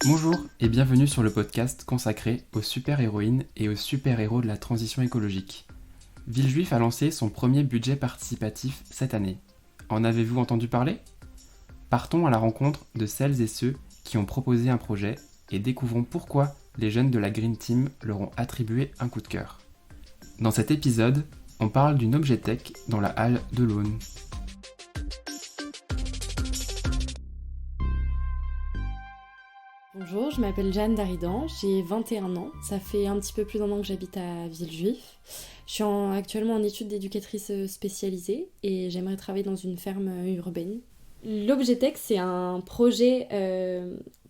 Bonjour et bienvenue sur le podcast consacré aux super-héroïnes et aux super-héros de la transition écologique. Villejuif a lancé son premier budget participatif cette année. En avez-vous entendu parler ? Partons à la rencontre de celles et ceux qui ont proposé un projet et découvrons pourquoi les jeunes de la Green Team leur ont attribué un coup de cœur. Dans cet épisode, on parle d'une objet tech dans la halle de l'Aune. Bonjour, je m'appelle Jeanne Daridan, j'ai 21 ans, ça fait un petit peu plus d'un an que j'habite à Villejuif. Je suis actuellement en études d'éducatrice spécialisée et j'aimerais travailler dans une ferme urbaine. L'Objetech, c'est un projet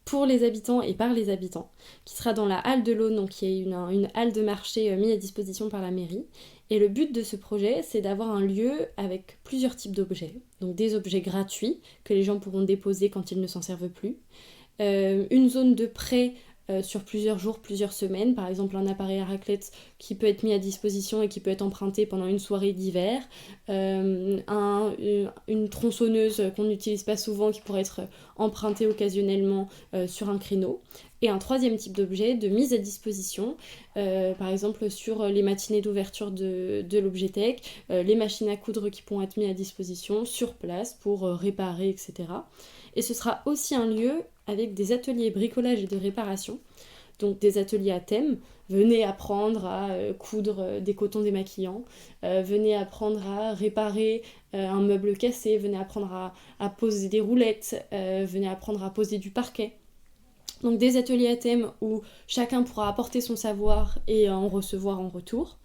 pour les habitants et par les habitants qui sera dans la halle de l'Aune, donc qui est une halle de marché mise à disposition par la mairie. Et le but de ce projet, c'est d'avoir un lieu avec plusieurs types d'objets. Donc des objets gratuits que les gens pourront déposer quand ils ne s'en servent plus. Une zone de prêt sur plusieurs jours, plusieurs semaines, par exemple un appareil à raclette qui peut être mis à disposition et qui peut être emprunté pendant une soirée d'hiver, une tronçonneuse qu'on n'utilise pas souvent qui pourrait être empruntée occasionnellement sur un créneau, et un troisième type d'objet de mise à disposition, par exemple sur les matinées d'ouverture de l'Objetech, les machines à coudre qui pourront être mises à disposition sur place pour réparer, etc. Et ce sera aussi un lieu avec des ateliers bricolage et de réparation, donc des ateliers à thème. Venez apprendre à coudre des cotons démaquillants, venez apprendre à réparer un meuble cassé, venez apprendre à poser des roulettes, venez apprendre à poser du parquet. Donc des ateliers à thème où chacun pourra apporter son savoir et en recevoir en retour.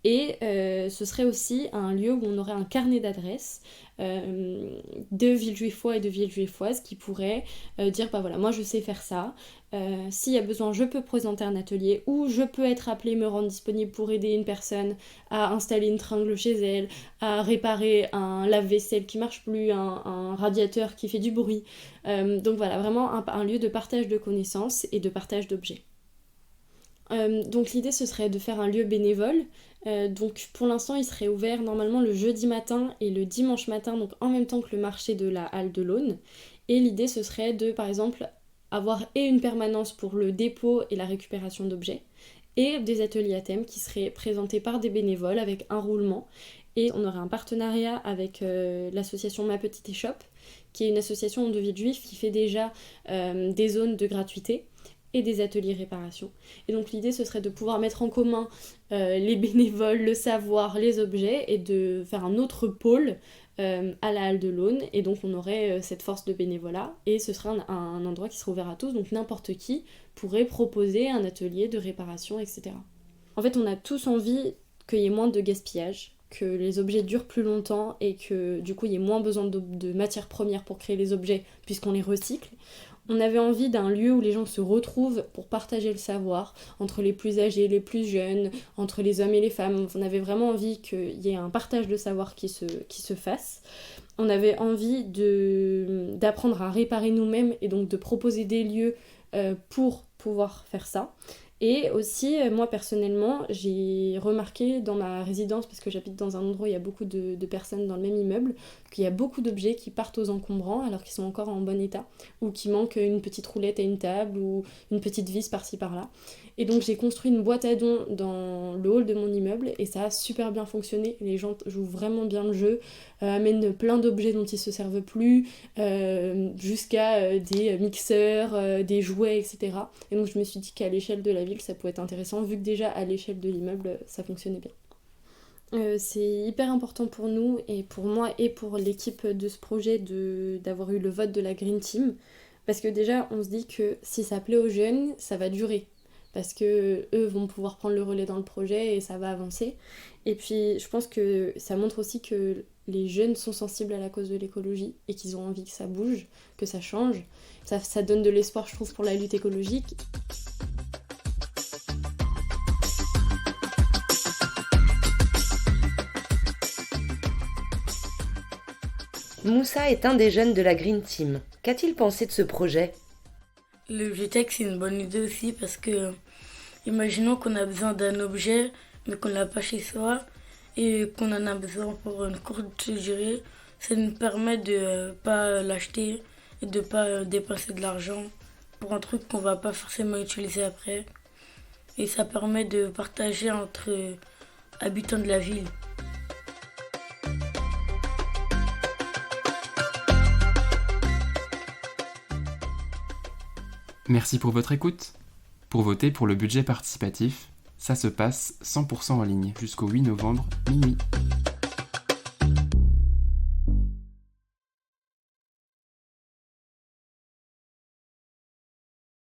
Et ce serait aussi un lieu où on aurait un carnet d'adresses de Villejuifois et de Villejuifoises qui pourraient dire bah voilà, moi je sais faire ça, s'il y a besoin je peux présenter un atelier ou je peux être appelée, me rendre disponible pour aider une personne à installer une tringle chez elle, à réparer un lave-vaisselle qui marche plus, un radiateur qui fait du bruit. Donc voilà, vraiment un lieu de partage de connaissances et de partage d'objets. Donc l'idée ce serait de faire un lieu bénévole. Donc pour l'instant il serait ouvert normalement le jeudi matin et le dimanche matin, donc en même temps que le marché de la halle de l'Aune. Et l'idée ce serait de par exemple avoir et une permanence pour le dépôt et la récupération d'objets et des ateliers à thème qui seraient présentés par des bénévoles avec un roulement. Et on aurait un partenariat avec l'association Ma Petite Échoppe, qui est une association de Villejuif qui fait déjà des zones de gratuité et des ateliers réparation. Et donc l'idée ce serait de pouvoir mettre en commun les bénévoles, le savoir, les objets et de faire un autre pôle à la halle de l'Aune, et donc on aurait cette force de bénévolat et ce serait un endroit qui serait ouvert à tous, donc n'importe qui pourrait proposer un atelier de réparation, etc. En fait on a tous envie qu'il y ait moins de gaspillage, que les objets durent plus longtemps et que du coup il y ait moins besoin de matières premières pour créer les objets puisqu'on les recycle. On avait envie d'un lieu où les gens se retrouvent pour partager le savoir, entre les plus âgés et les plus jeunes, entre les hommes et les femmes. On avait vraiment envie qu'il y ait un partage de savoir qui se fasse. On avait envie d'apprendre à réparer nous-mêmes et donc de proposer des lieux pour pouvoir faire ça. Et aussi, moi personnellement, j'ai remarqué dans ma résidence, parce que j'habite dans un endroit où il y a beaucoup de personnes dans le même immeuble, qu'il y a beaucoup d'objets qui partent aux encombrants alors qu'ils sont encore en bon état, ou qui manquent une petite roulette à une table, ou une petite vis par-ci par-là. Et donc j'ai construit une boîte à dons dans le hall de mon immeuble, et ça a super bien fonctionné. Les gens jouent vraiment bien le jeu, amènent plein d'objets dont ils se servent plus, jusqu'à des mixeurs, des jouets, etc. Et donc je me suis dit qu'à l'échelle de la ville, ça pouvait être intéressant, vu que déjà à l'échelle de l'immeuble, ça fonctionnait bien. C'est hyper important pour nous, et pour moi et pour l'équipe de ce projet, d'avoir eu le vote de la Green Team, parce que déjà on se dit que si ça plaît aux jeunes, ça va durer. Parce que eux vont pouvoir prendre le relais dans le projet et ça va avancer. Et puis je pense que ça montre aussi que les jeunes sont sensibles à la cause de l'écologie et qu'ils ont envie que ça bouge, que ça change. Ça donne de l'espoir, je trouve, pour la lutte écologique. Moussa est un des jeunes de la Green Team. Qu'a-t-il pensé de ce projet ? L'Objetech, c'est une bonne idée aussi parce que, imaginons qu'on a besoin d'un objet, mais qu'on l'a pas chez soi et qu'on en a besoin pour une courte durée. Ça nous permet de pas l'acheter et de pas dépenser de l'argent pour un truc qu'on va pas forcément utiliser après. Et ça permet de partager entre habitants de la ville. Merci pour votre écoute. Pour voter pour le budget participatif, ça se passe 100% en ligne jusqu'au 8 novembre minuit.